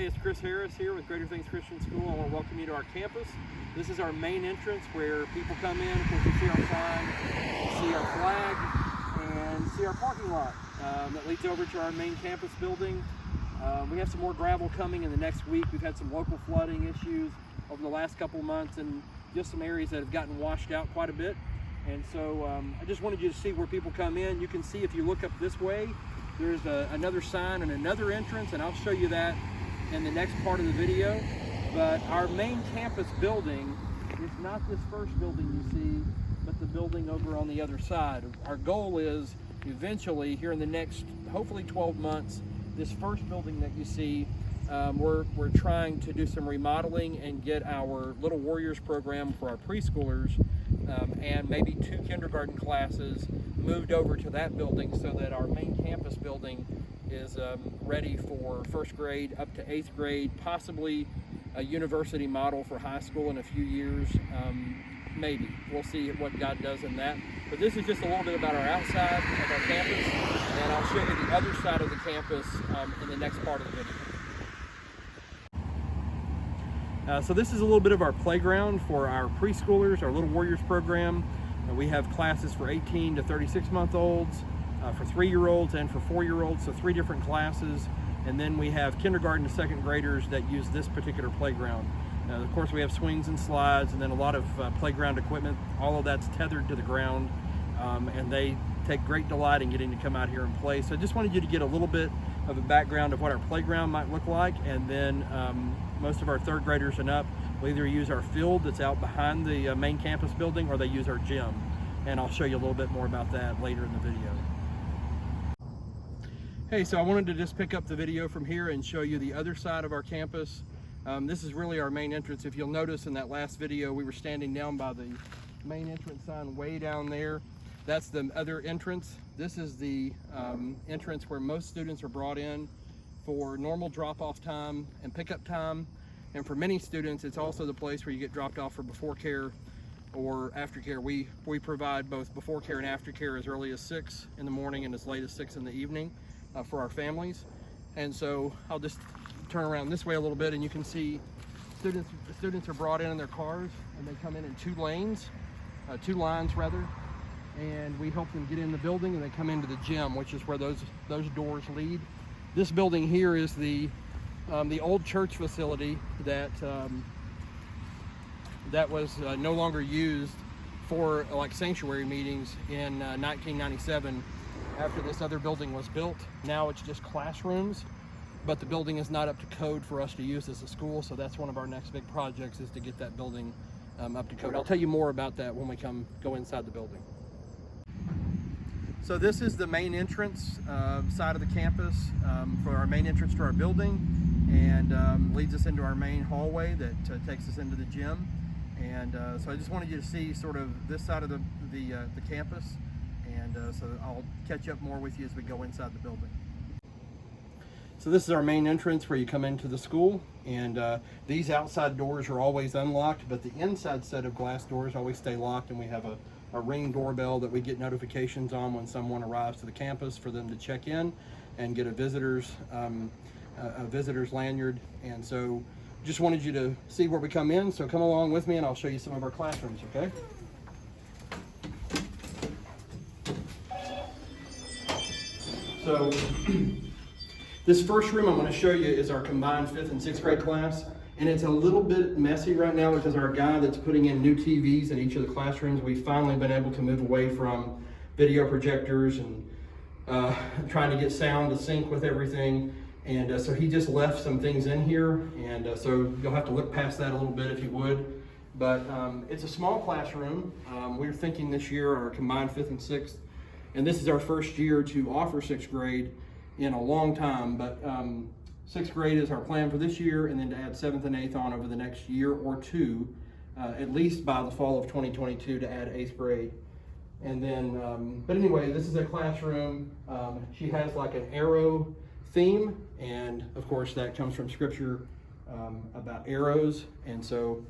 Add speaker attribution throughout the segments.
Speaker 1: Hey, it's Chris Harris here with Greater Things Christian School. I want to welcome you to our campus. This is our main entrance where people come in. Of course, you see our sign, see our flag, and see our parking lot that leads over to our main campus building. We have some more gravel coming in the next week. We've had some local flooding issues over the last couple of months and just some areas that have gotten washed out quite a bit. And so I just wanted you to see where people come in. You can see if you look up this way, there's another sign and another entrance, and I'll show you that in the next part of the video. But our main campus building is not this first building you see, but the building over on the other side. Our goal is eventually, here in the next, hopefully 12 months, this first building that you see, we're trying to do some remodeling and get our Little Warriors program for our preschoolers and maybe 2 kindergarten classes moved over to that building so that our main campus building is ready for first grade up to 8th grade, possibly a university model for high school in a few years, maybe. We'll see what God does in that. But this is just a little bit about our outside of our campus, and I'll show you the other side of the campus in the next part of the video. So this is a little bit of our playground for our preschoolers, our Little Warriors program. We have classes for 18 to 36-month-olds, for 3-year-olds and for 4-year-olds, so 3 different classes. And then we have kindergarten to 2nd graders that use this particular playground. Of course, we have swings and slides and then a lot of playground equipment. All of that's tethered to the ground, and they take great delight in getting to come out here and play. So I just wanted you to get a little bit of a background of what our playground might look like, and then most of our 3rd graders and up will either use our field that's out behind the main campus building, or they use our gym. And I'll show you a little bit more about that later in the video. Hey, so I wanted to just pick up the video from here and show you the other side of our campus. This is really our main entrance. If you'll notice in that last video, we were standing down by the main entrance sign way down there. That's the other entrance. This is the entrance where most students are brought in for normal drop-off time and pickup time. And for many students, it's also the place where you get dropped off for before care or aftercare. We provide both before care and aftercare as early as 6 in the morning and as late as 6 in the evening for our families. And so I'll just turn around this way a little bit, and you can see students are brought in their cars, and they come in 2 lanes, 2 lines rather, and we help them get in the building, and they come into the gym, which is where those doors lead. This building here is the old church facility that was no longer used for like sanctuary meetings in 1997 after this other building was built. Now it's just classrooms, but the building is not up to code for us to use as a school, so that's one of our next big projects, is to get that building up to code. I'll tell you more about that when we go inside the building. So this is the main entrance side of the campus for our main entrance to our building, and leads us into our main hallway that takes us into the gym. And so I just wanted you to see sort of this side of the campus, and so I'll catch up more with you as we go inside the building. So this is our main entrance where you come into the school, and these outside doors are always unlocked, but the inside set of glass doors always stay locked, and we have a ring doorbell that we get notifications on when someone arrives to the campus for them to check in and get a visitor's lanyard. And so just wanted you to see where we come in, so come along with me and I'll show you some of our classrooms, okay? So this first room I'm going to show you is our combined 5th and 6th grade class, and it's a little bit messy right now because our guy that's putting in new TVs in each of the classrooms, we've finally been able to move away from video projectors and trying to get sound to sync with everything. And so he just left some things in here, and so you'll have to look past that a little bit if you would. But it's a small classroom. We're thinking this year our combined 5th and 6th, and this is our first year to offer 6th grade in a long time, but 6th grade is our plan for this year, and then to add 7th and 8th on over the next year or 2, at least by the fall of 2022, to add 8th grade. And then, but anyway, this is a classroom. She has like an arrow theme, and of course that comes from scripture about arrows, and so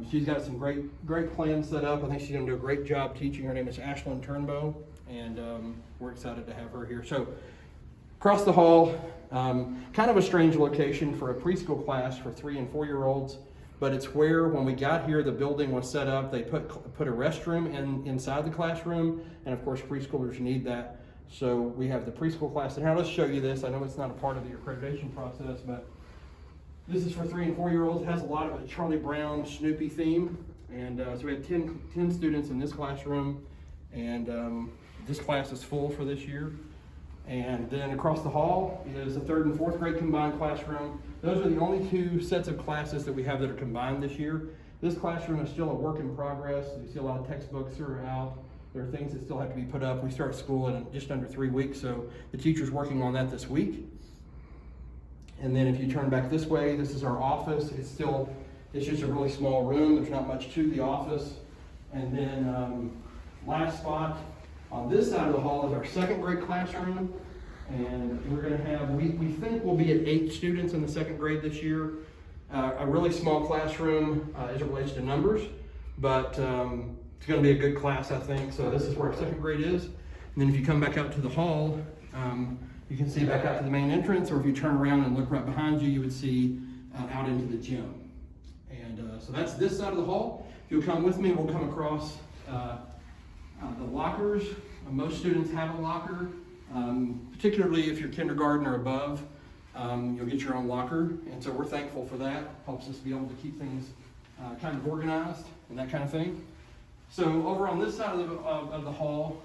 Speaker 1: she's got some great plans set up. I think she's going to do a great job teaching. Her name is Ashlyn Turnbow, and we're excited to have her here. So Across the hall, kind of a strange location for a preschool class for 3 and 4-year-olds, but it's where, when we got here, the building was set up. They put a restroom inside the classroom, and of course preschoolers need that. So we have the preschool class. And now let's show you this. I know it's not a part of the accreditation process, but this is for 3 and 4-year-olds. It has a lot of a Charlie Brown, Snoopy theme. And so we have 10 students in this classroom, and this class is full for this year. And then across the hall is the 3rd and 4th grade combined classroom. Those are the only 2 sets of classes that we have that are combined this year. This classroom is still a work in progress. You see a lot of textbooks that are out. There are things that still have to be put up. We start school in just under 3 weeks, so the teacher's working on that this week. And then if you turn back this way, this is our office. It's just a really small room. There's not much to the office. And then last spot on this side of the hall is our 2nd grade classroom. And we're going to have, we think we'll be at 8 students in the 2nd grade this year. A really small classroom as it relates to numbers, but it's going to be a good class, I think. So this is where our 2nd grade is. And then if you come back out to the hall, you can see back out to the main entrance, or if you turn around and look right behind you, you would see out into the gym. And so that's this side of the hall. If you'll come with me, we'll come across the lockers. Most students have a locker, particularly if you're kindergarten or above. You'll get your own locker, and so we're thankful for that. Helps us be able to keep things kind of organized and that kind of thing. So over on this side of the hall,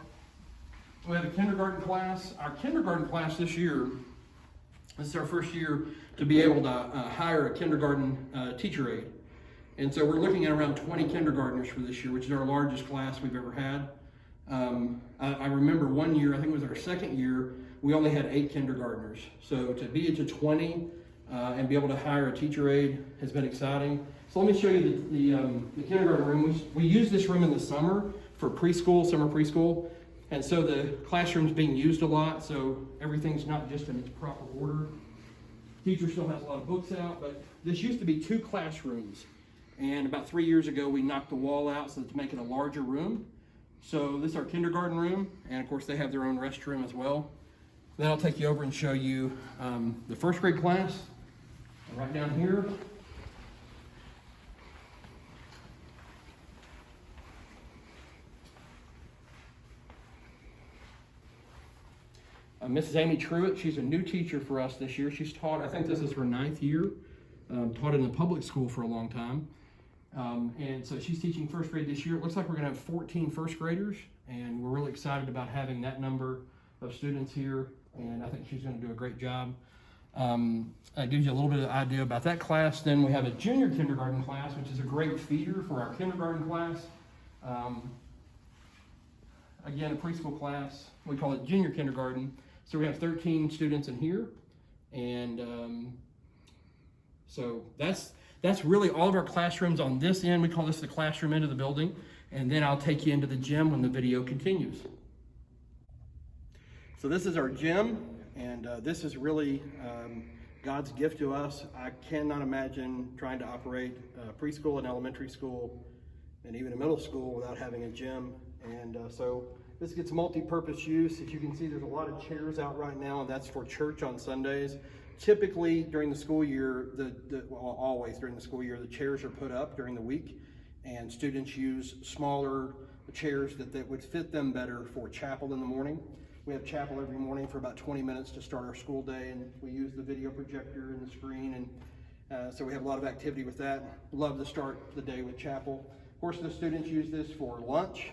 Speaker 1: we have a kindergarten class. Our kindergarten class this year, this is our first year to be able to hire a kindergarten teacher aide. And so we're looking at around 20 kindergartners for this year, which is our largest class we've ever had. I remember one year, I think it was our 2nd year, we only had 8 kindergartners. So to be to 20 and be able to hire a teacher aide has been exciting. So let me show you the kindergarten room. We use this room in the summer for preschool, summer preschool. And so the classroom's being used a lot, so everything's not just in its proper order. Teacher still has a lot of books out, but this used to be 2 classrooms. And about 3 years ago, we knocked the wall out so to make it a larger room. So this is our kindergarten room, and of course they have their own restroom as well. Then I'll take you over and show you the 1st grade class, right down here. Mrs. Amy Truitt, she's a new teacher for us this year. She's taught, I think this is her 9th year, taught in a public school for a long time. And so she's teaching 1st grade this year. It looks like we're going to have 14 1st graders, and we're really excited about having that number of students here, and I think she's going to do a great job. That gives you a little bit of idea about that class. Then we have a junior kindergarten class, which is a great feeder for our kindergarten class. Again, a preschool class. We call it junior kindergarten. So we have 13 students in here, and so that's really all of our classrooms on this end. We call this the classroom end of the building, and then I'll take you into the gym when the video continues. So this is our gym, and this is really God's gift to us. I cannot imagine trying to operate preschool and elementary school and even a middle school without having a gym. And so this gets multi-purpose use. As you can see, there's a lot of chairs out right now, and that's for church on Sundays. Typically during the school year, always during the school year, the chairs are put up during the week, and students use smaller chairs that would fit them better for chapel in the morning. We have chapel every morning for about 20 minutes to start our school day, and we use the video projector and the screen, and so we have a lot of activity with that. Love to start the day with chapel. Of course, the students use this for lunch.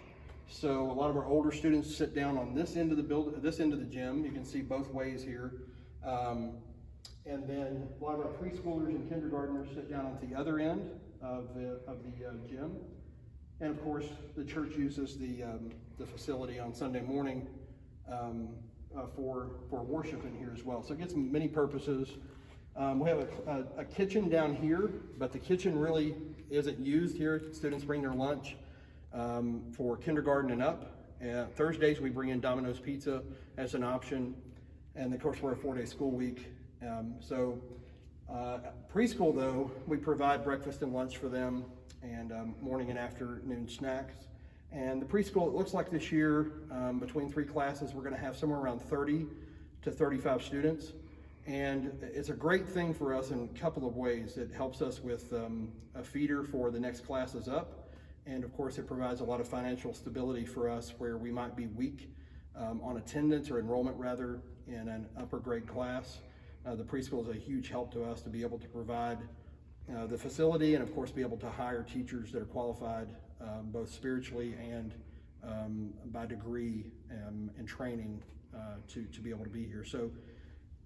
Speaker 1: So a lot of our older students sit down on this end of the building, this end of the gym. You can see both ways here. And then a lot of our preschoolers and kindergartners sit down at the other end of the gym. And of course, the church uses the facility on Sunday morning for worship in here as well. So it gets many purposes. We have a kitchen down here, but the kitchen really isn't used here. Students bring their lunch for kindergarten and up. Thursdays we bring in Domino's Pizza as an option, and of course we're a 4-day school week. Preschool though, we provide breakfast and lunch for them, and morning and afternoon snacks. And the preschool, it looks like this year, between 3 classes, we're going to have somewhere around 30
Speaker 2: to 35 students. And it's a great thing for us in a couple of ways. It helps us with a feeder for the next classes up. And of course, it provides a lot of financial stability for us where we might be weak on attendance or enrollment rather in an upper grade class. The preschool is a huge help to us to be able to provide the facility and of course be able to hire teachers that are qualified both spiritually and by degree and training to be able to be here. So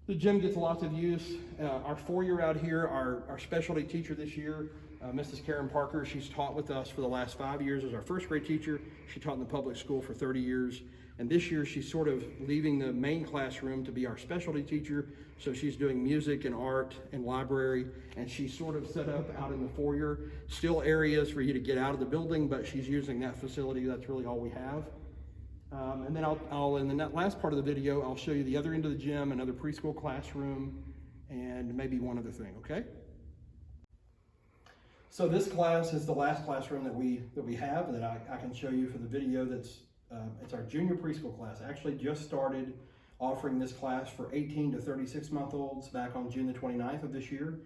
Speaker 2: the gym gets lots of use. Our foyer out here, our specialty teacher this year, Mrs. Karen Parker, she's taught with us for the last 5 years as our first grade teacher. She taught in the public school for 30 years. And this year she's sort of leaving the main classroom to be our specialty teacher. So she's doing music and art and library, and she's sort of set up out in the foyer. Still areas for you to get out of the building, but she's using that facility. That's really all we have. And then I'll in the last part of the video, I'll show you the other end of the gym, another preschool classroom, and maybe one other thing, okay? So this class is the last classroom that we have that I can show you for the video. It's our junior preschool class. I actually just started offering this class for 18 to 36-month-olds back on June the 29th of this year.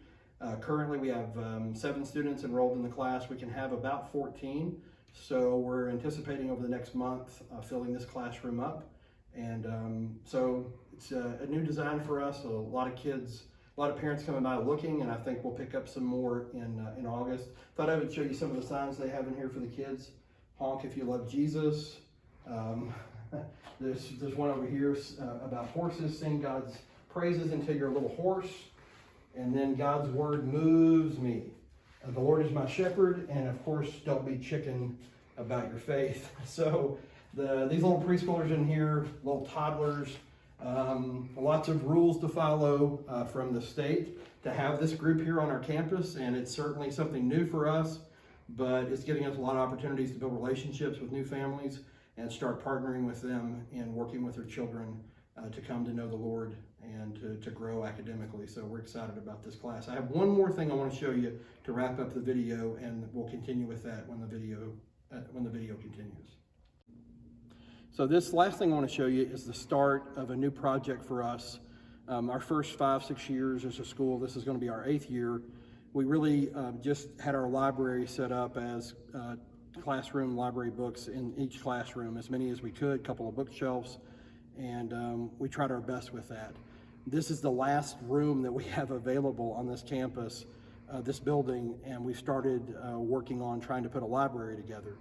Speaker 2: Currently we have 7 students enrolled in the class. We can have about 14. So we're anticipating over the next month filling this classroom up. And so it's a new design for us. So a lot of kids, a lot of parents coming by looking, and I think we'll pick up some more in August. Thought I would show you some of the signs they have in here for the kids. Honk if you love Jesus. There's one over here about horses. Sing God's praises until you're a little hoarse. And then God's word moves me. The Lord is my shepherd, and of course, don't be chicken about your faith. So these little preschoolers in here, little toddlers, lots of rules to follow from the state to have this group here on our campus, and it's certainly something new for us, but it's giving us a lot of opportunities to build relationships with new families and start partnering with them and working with their children to come to know the Lord and to grow academically. So we're excited about this class. I have one more thing I want to show you to wrap up the video, and we'll continue with that when the video continues. So this last thing I want to show you is the start of a new project for us. Our first 5-6 years as a school, this is going to be our 8th year. We really just had our library set up as classroom library books in each classroom, as many as we could, a couple of bookshelves, and we tried our best with that. This is the last room that we have available on this campus, this building, and we started working on trying to put a library together.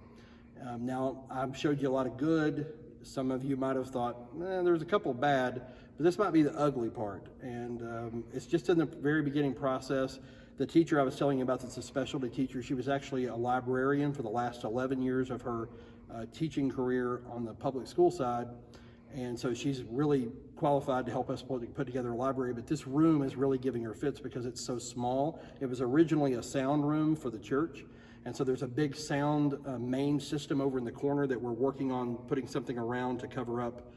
Speaker 2: Now, I've showed you a lot of good. Some of you might have thought, there's a couple bad, but this might be the ugly part. And it's just in the very beginning process. The teacher I was telling you about that's a specialty teacher, she was actually a librarian for the last 11 years of her teaching career on the public school side. And so she's really qualified to help us put together a library, but this room is really giving her fits because it's so small. It was originally a sound room for the church. And so there's a big sound main system over in the corner that we're working on putting something around to cover up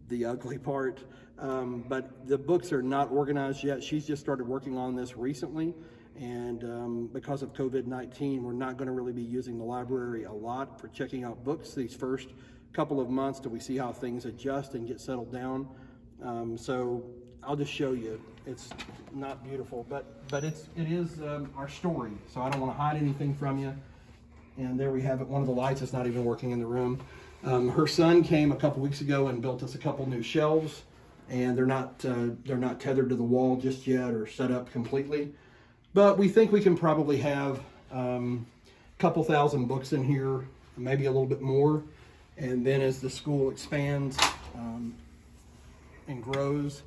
Speaker 2: the ugly part. But the books are not organized yet. She's just started working on this recently. And because of COVID-19, we're not going to really be using the library a lot for checking out books these first couple of months till we see how things adjust and get settled down. So I'll just show you. It's not beautiful, but it is our story. So I don't want to hide anything from you. And there we have it. One of the lights is not even working in the room. Her son came a couple weeks ago and built us a couple new shelves, and they're not tethered to the wall just yet or set up completely. But we think we can probably have a couple thousand books in here, maybe a little bit more. And then as the school expands and grows,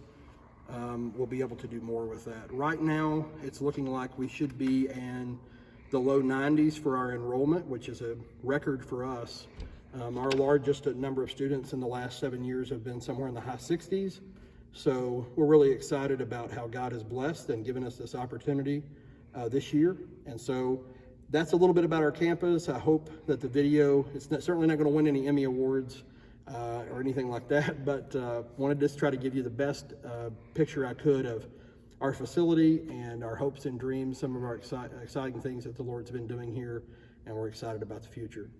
Speaker 2: we'll be able to do more with that. Right now, it's looking like we should be in the low 90s for our enrollment, which is a record for us. Our largest number of students in the last 7 years have been somewhere in the high 60s. So we're really excited about how God has blessed and given us this opportunity this year. And so that's a little bit about our campus. I hope that the video, it's certainly not going to win any Emmy Awards or anything like that, but wanted to just try to give you the best picture I could of our facility and our hopes and dreams, some of our exciting things that the Lord's been doing here, and we're excited about the future.